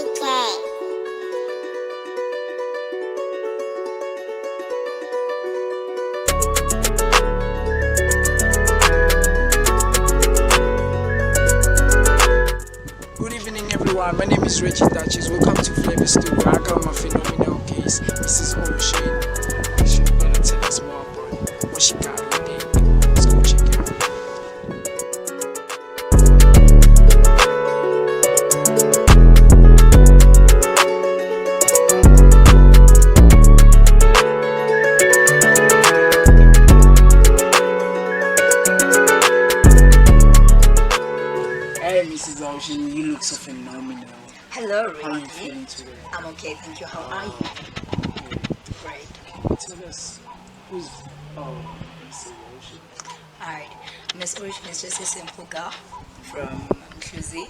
Good evening, everyone. My name is Reggie Dutches. Welcome to Flavor Studio. I got my phenomenal case, Mrs. Ocean. She's gonna tell us more about what she got today. Let's go check it out. Hey, Mrs. Ocean, you look so phenomenal. Hello, How are you Ricky. feeling today? I'm okay, thank you. How are you? Great. Tell us who's Mrs. Ocean. Alright, Miss Ocean is just a simple girl from Mtoni,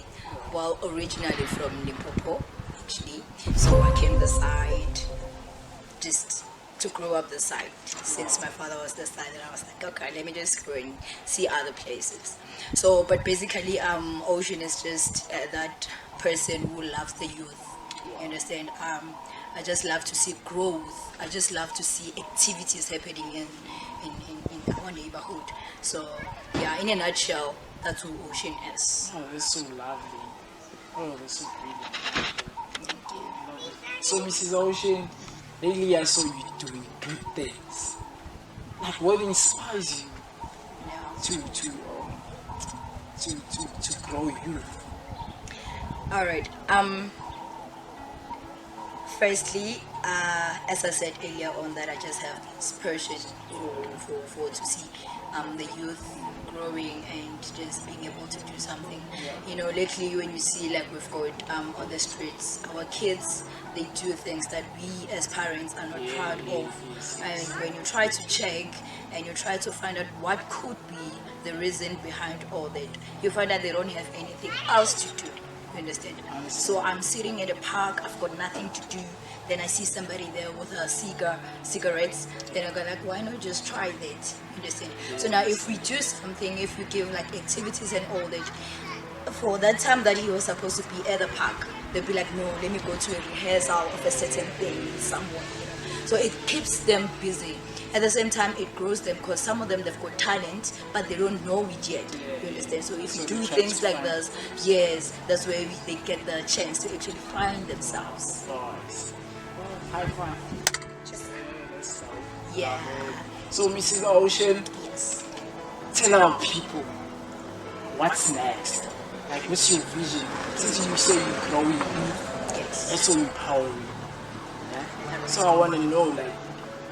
well, originally from Limpopo, actually. So I came this side just to grow up this side. Since my father was this side, and I was like, okay, let me just go and see other places. So, but basically, Ocean is just that person who loves the youth. You understand? I just love to see growth. I just love to see activities happening in our neighborhood. So, yeah, in a nutshell, that's who Ocean is. Oh, that's so lovely. Oh, that's so pretty. So, Mrs. Ocean, lately I saw you doing good things. Like, what inspires you Yeah. to grow youth? All right. Firstly, as I said earlier on, that I just have this passion for to see the youth growing and just being able to do something. You know, lately when you see like we've got on the streets, our kids, they do things that we as parents are not proud of. And when you try to check and you try to find out what could be the reason behind all that, you find that they don't have anything else to do. You understand? So I'm sitting at a park, I've got nothing to do. Then I see somebody there with a cigarettes. Then I go like, why not just try that? You understand? So now if we do something, if we give like activities and all that, for that time that he was supposed to be at the park, they'll be like, no, let me go to a rehearsal of a certain thing somewhere. So it keeps them busy. At the same time, it grows them because some of them they've got talent, but they don't know it yet. You understand? So if you do things like this, yes, that's where they get the chance to actually find themselves. Nice. High five. Just, That's so yeah. So, Mrs. Ocean, Yes. tell our people what's next. Like, what's your vision? Since you say you're growing youth, Yes. that's so empowering. Yeah? So I want to know, like,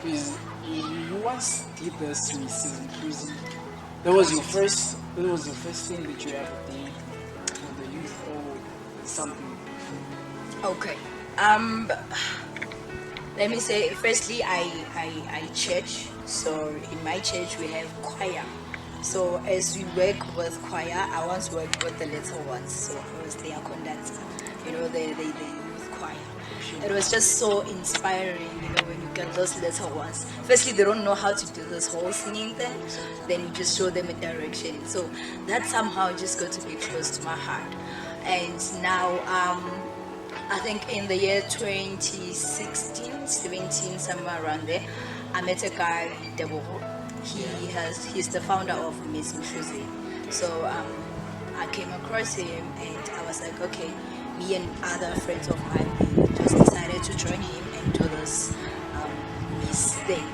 because you once did this Mrs. Inclusive. That was your first thing that you ever did for the youth, or something different? Okay. Let me say, firstly, I church. So in my church we have choir. So as we work with choir, I once worked with the little ones. So I was their conductor. You know, the youth choir. It was just so inspiring, you know, when you get those little ones. Firstly, they don't know how to do this whole singing thing. Then you just show them a direction. So that somehow just got to be close to my heart. And now, I think in the year 2016, 17, somewhere around there, I met a guy, Deboho. He's the founder of Miss Mtoni. So I came across him and I was like, okay, me and other friends of mine, we just decided to join him and do this Miss thing.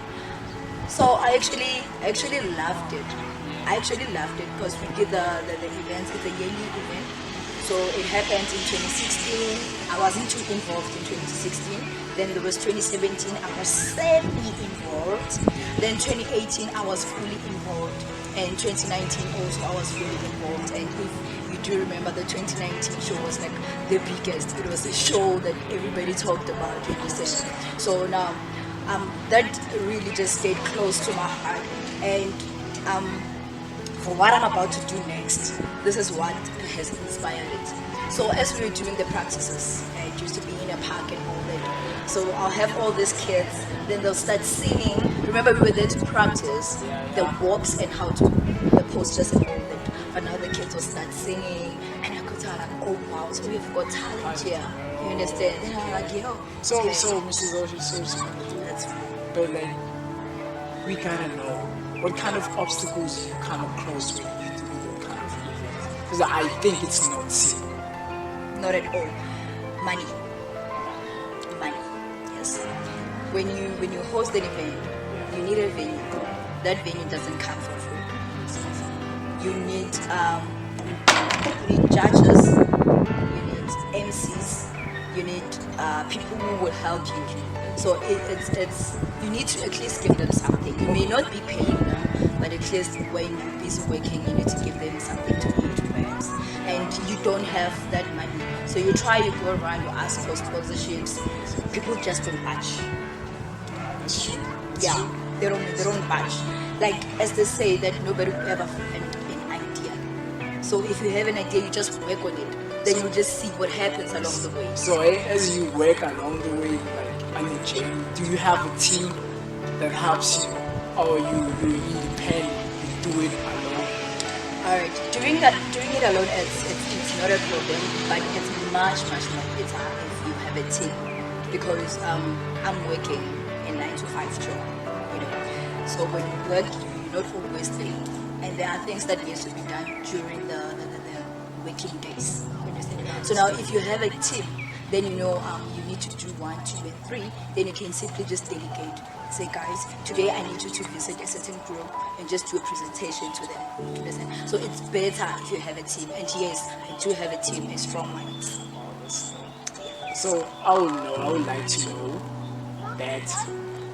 So I actually loved it. I actually loved it because we did the events, it's a yearly event. So it happened in 2016. I wasn't too involved in 2016. Then there was 2017. I was sadly involved. Then 2018, I was fully involved. And 2019 also, I was fully involved. And if you do remember, the 2019 show was like the biggest. It was a show that everybody talked about. You understand? So now, that really just stayed close to my heart. And for what I'm about to do next, this is what has inspired it. So as we were doing the practices, it used to be in a park and all that. So I'll have all these kids, then they'll start singing. Remember, we were there to practice the walks and how to the postures and all that. But now the kids will start singing, and I could tell like, oh wow, so we've got talent here. You You understand? And I'm like, yo, So, okay, so Mrs. Ocean, so sorry, that's fine. but like we gotta know what kind of obstacles you come across when you do that kind of event. Because I think it's not simple. Not at all. Money. Money. Yes. When you host an event, you need a venue. That venue doesn't come for free. You need judges, you need MCs, you need people who will help you. So it's you need to at least give them something. You may not be paying them, but at least when you're busy working, you need to give them something to eat, perhaps. And you don't have that money, so you try to go around, you ask for sponsorships. People just don't budge. That's true. Yeah, they don't budge. Like as they say that nobody will ever have an idea. So if you have an idea, you just work on it. Then you just see what happens along the way. So as you work along the way, like on the journey, do you have a team that helps you, or you independent, you do it alone? All right, doing it alone, it's not a problem, but it's much more better if you have a team, because I'm working a 9 to 5 job, you know. So when you work, you're not always there, and there are things that needs to be done during the working days. You understand? So now, if you have a team, then you know you need to do 1, 2, and 3. Then you can simply just delegate. Say, guys, today I need you to visit a certain group and just do a presentation to them. You understand? So it's better if you have a team. And yes, I do have a team, a strong one. So I would like to know that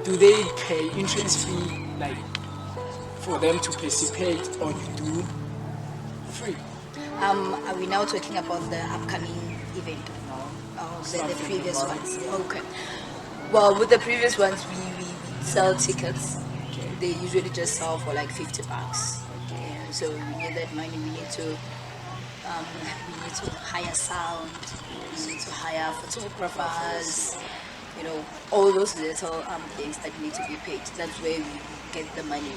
do they pay entrance fee like for them to participate, or you do free? Are we now talking about the upcoming event? Oh, the previous ones. Okay. Well, with the previous ones, we sell tickets. Okay. They usually just sell for like $50. And so we need that money. We need to hire sound. We need to hire photographers. You know, all those little things that need to be paid. That's where we get the money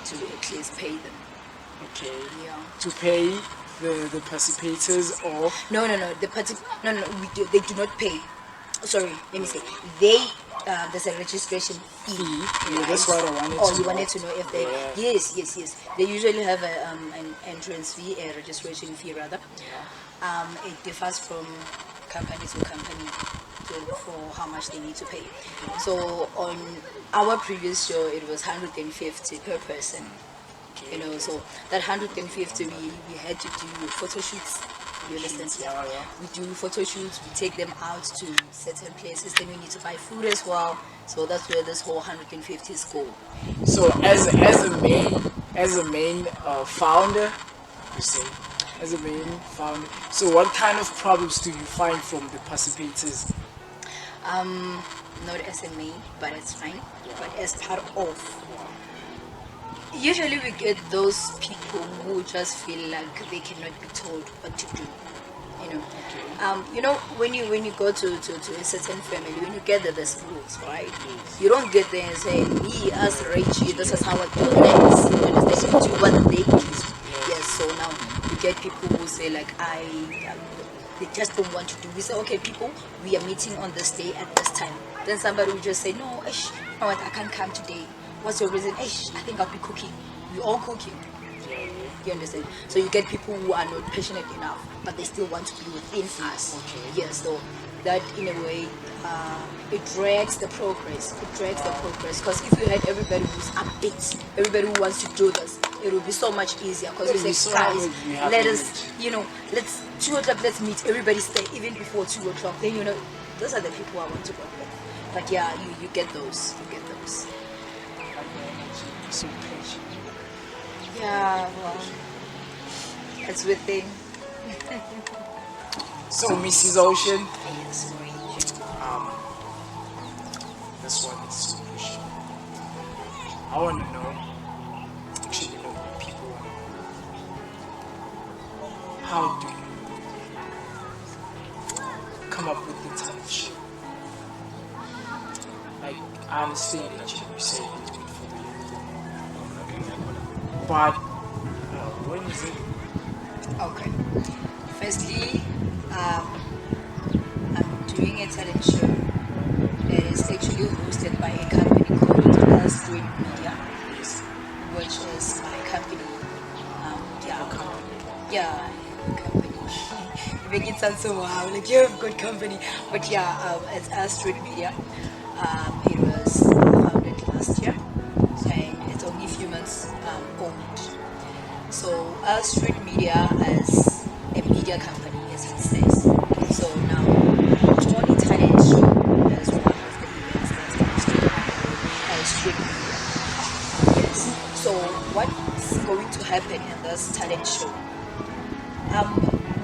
to at least pay them. Okay. Yeah. To pay the participators, or No. They do not pay. Sorry, let me say. They there's a registration fee. fee. Yeah, Right? that's what I wanted Oh, to you know. wanted to know if they? Yeah. Yes. They usually have an entrance fee, a registration fee rather. It differs from company to company for how much they need to pay. So on our previous show, it was 150 per person. You know, so that 150 we had to do photo shoots. You understand? Yeah. We do photo shoots, we take them out to certain places, then we need to buy food as well. So that's where this whole 150 is go. So as a main founder, you say, as a main founder. So what kind of problems do you find from the participators? Not as a main, but it's fine. But as part of. Usually we get those people who just feel like they cannot be told what to do. You know, when you go to a certain family, when you get there, there's rules, right? You don't get there and say, me as Reggie, this is how I do things. You understand? You do what they do. Yes. So now you get people who say like, they just don't want to do. We say, okay, people, we are meeting on this day at this time. Then somebody will just say, no, you know what, I can't come today. What's your reason? I think I'll be cooking. We're all cooking. You understand? So you get people who are not passionate enough, but they still want to be within us. Okay. Yes, so that in a way, it drags the progress. It drags the progress. Because if you had everybody who's upbeat, everybody who wants to do this, it would be so much easier. Because It'll be you so say, guys, good, we have let energy. us, let's 2 o'clock, let's meet. Everybody stay even before 2 o'clock. Then those are the people I want to work with. But yeah, you get those. You get those. So patient. Yeah, well, it's within. So Mrs. Ocean, Yes, range. this one is so pushy. I want to know, actually, people want to know, how do you come up with the talent show? Like, I understand that you say it's good for the youth, but when is it? Okay. Firstly, I'm doing a talent show. It is actually hosted by a company called Street Media, Yes. which is my company. Your Yeah, company. yeah, company. You make it sound so wow, like you have good company. But yeah, it's Street Media. It was founded last year, and it's only a few months old. So Street Media as a media company, as it says. So now, Mtoni Talent Show is one of the events that's hosted under Street Media. Yes. So what's going to happen in this talent show?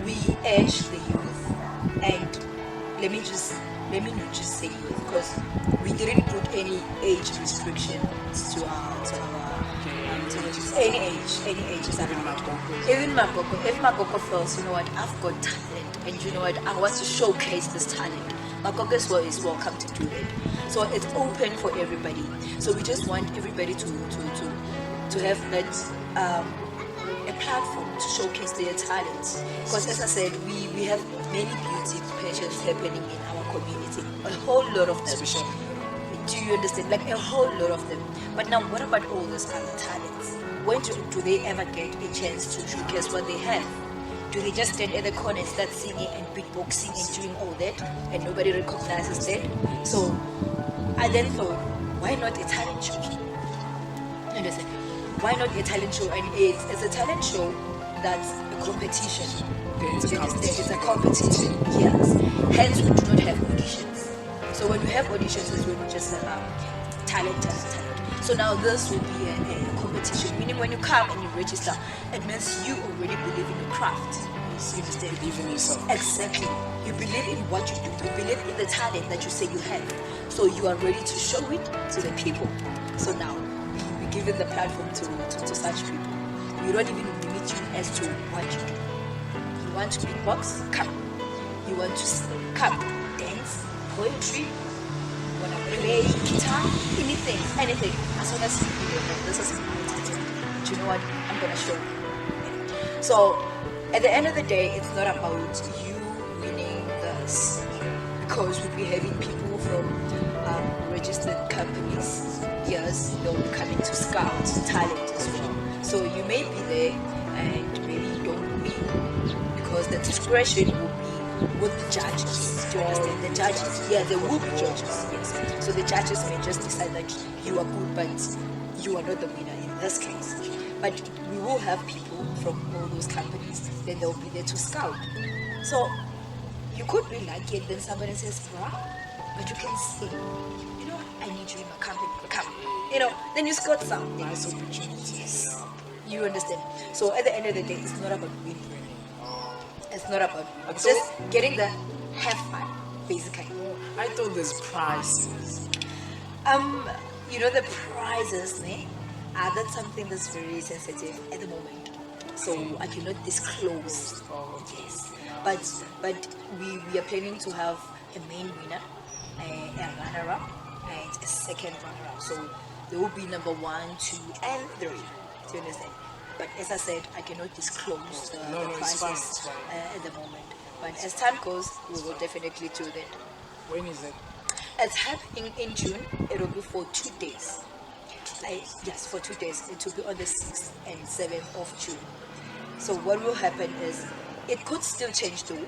We urge the youth, and let me just let me not just say youth, because we didn't put any age restrictions Okay, to any it. ages Any age is Even allowed. Makoko. Even Makoko, if Makoko feels, you know what, I've got talent, and you know what, I want to showcase this talent. Makoko is welcome to do it. So it's open for everybody. So we just want everybody to have that a platform to showcase their talents. Because as I said, we have many beauty pageants happening in our community, a whole lot of them. Especially Do you understand? Like a whole lot of them. But now, what about all those other talents? When do they ever get a chance to showcase what they have? Do they just stand at the corner and start singing and beatboxing and doing all that, and nobody recognizes that? So I then thought, why not a talent show? Understand? Why not a talent show? And it's a talent show that's a competition. okay, it's Do a you understand? It's competition. a competition, yes. Hence, we do not have auditions. So when we have auditions, is when we just talent. So now this will be a competition. Meaning, when you come and you register, it means you already believe in your craft. You understand? Believe in yourself. Exactly. You believe in what you do. You believe in the talent that you say you have. So you are ready to show it to the people. So now we give it the platform to such people. We don't even limit you as to what you do. You want to beatbox? Come. You want to come. Dance, poetry, you want to play guitar, anything. As long as you feel that this is my talent. But you know what? I'm gonna show you. So at the end of the day, it's not about you winning this, because we'll be having people from registered companies. Yes, they'll be coming to scout talent as well. So you may be there and maybe you don't win, because the discretion will be with the judges. Do you understand? The judges, yeah, there will be judges, yes. So the judges may just decide that you are good, but you are not the winner in this case. But we will have people from all those companies, then they'll be there to scout. So you could be lucky, and then somebody says, bruh, but you can say, you know, I need you in my company. Come. Then you scout something. Nice opportunities. You understand? So at the end of the day, it's not about winning. It's not about winning. I It's thought- just getting the have fun, basically. I thought there's prizes. Um, the prizes, that's something that's very sensitive at the moment. So I cannot disclose. Yes, but we are planning to have a main winner, a runner-up, and a second runner-up. So there will be number 1, 2, and 3. Do you understand? But as I said, I cannot disclose No, the it's prizes fine, it's fine. at the moment. But as time goes, we will definitely do that. When is it? It's happening in June. It will be for 2 days. Yes, for 2 days. It will be on the 6th and 7th of June. So what will happen is, it could still change though,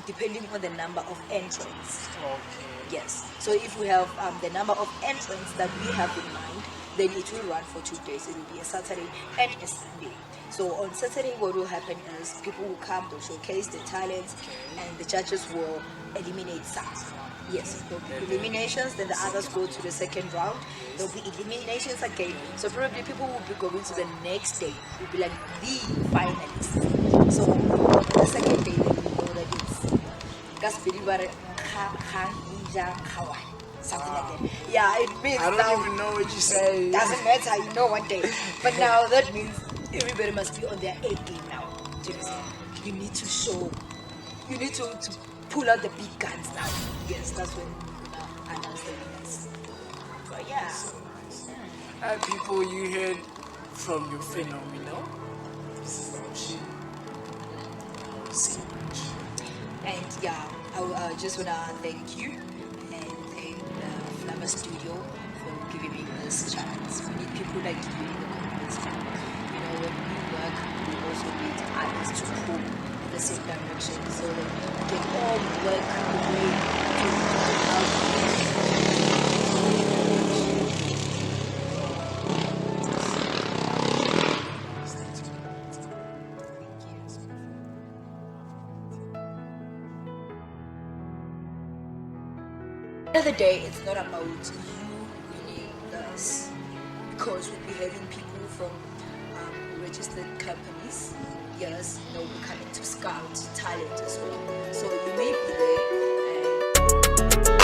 depending on the number of entrants. Okay. Yes. So if we have the number of entrants that we have in mind, then it will run for 2 days. It will be a Saturday and a Sunday. So on Saturday, what will happen is people will come, they'll showcase their talents, and the judges will eliminate some. Yes, there'll be eliminations, then the others go to the second round. There'll be eliminations again. So probably people will be going to the next day. Will be like the finalists. So on the second day, then you know that it's something like that. Yeah, it means I now don't even know what you say. doesn't matter, one day. But now that means everybody must be on their A game now. Do you understand? You need to show, you need to pull out the big guns now. Yes, that's when we're gonna announce the winners. But yeah. People, you heard from your phenomenal. This is Ocean. So much. And yeah, I just wanna thank you and thank the Flower Studio for giving me this chance. We need people like you in the community. You know, when we work, we also need others to pull in the same direction so that we can all work the way the other day, it's not about you winning this because we'll be having people from registered companies. Yes, you know, we're coming to scout talent as well. So you may be there. And